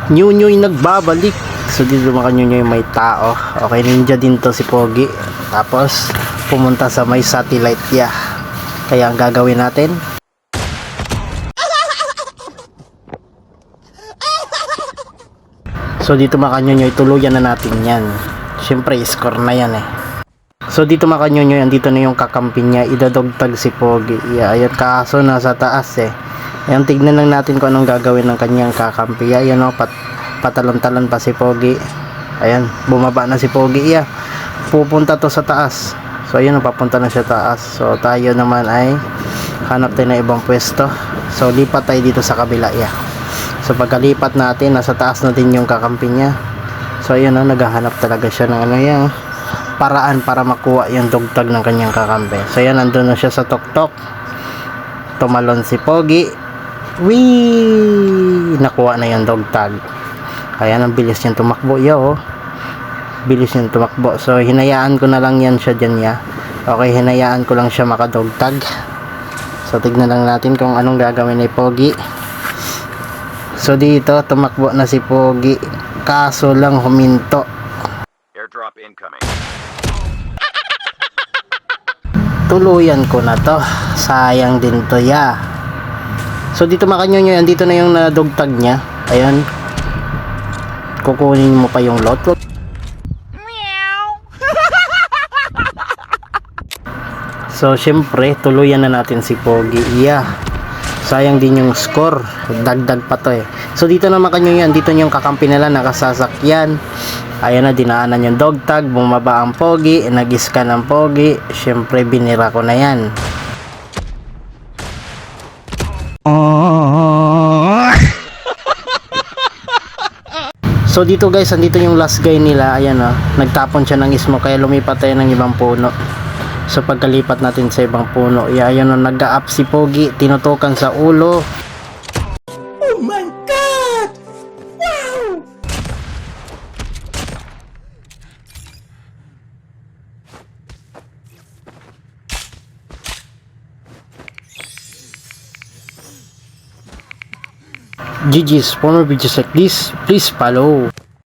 Nyunyoy nagbabalik. So dito mga Nyunyoy may tao. Okay, ninja din to si Pogi. Tapos pumunta sa may satellite niya. Kaya ang gagawin natin, so dito mga Nyunyoy, tuluyan na natin yan. Siyempre score na yan eh. So dito mga Nyunyoy, andito na yung kakampi niya. Idadogtag si Pogi. Ayan, kaso nasa taas eh. Ayan, tignan lang natin kung anong gagawin ng kanyang kakampi. Ayan o, patalon-talon pa si Pogi. Ayan, bumaba na si Pogi. Pupunta to sa taas. So ayun, papunta na siya taas. So tayo naman ay hanap tayo ng ibang pwesto. So lipat tayo dito sa kabila. So pagkalipat natin, nasa taas na din yung kakampi niya. So ayun, naghahanap talaga siya ng paraan para makuha yung dugtag ng kanyang kakampi. So yan, nandun na siya sa tuktok. Tumalon si Pogi. Wee! Nakuha na yung dugtag. Ayan, ang bilis niyang tumakbo. Bilis niyang tumakbo. So hinayaan ko na lang yan siya dyan Okay, hinayaan ko lang siya makadugtag. So tignan lang natin kung anong gagawin ni Pogi. So dito tumakbo na si Pogi, kaso lang huminto. Airdrop incoming. Tuluyan ko na to, sayang din to So dito mga Nyunyoy, andito na yung nadugtag niya. Ayan, kukunin mo pa yung lot. So syempre tuluyan na natin si Pogi. Sayang din yung score, dagdag pa to So dito na mga Nyunyoy, andito yung kakampi nila nakasasakyan. Ayan na, dinaanan yung dogtag, bumaba ang Pogi, nag-scan ang Pogi. Syempre binira ko na yan. So dito guys, andito yung last guy nila. Ayan nagtapon siya ng smoke, kaya lumipat tayo ng ibang puno. So pagkalipat natin sa ibang puno, ayan nag-a-up si Pogi, tinutukan sa ulo. Oh my God! Wow! GG's, for more videos like this, please follow.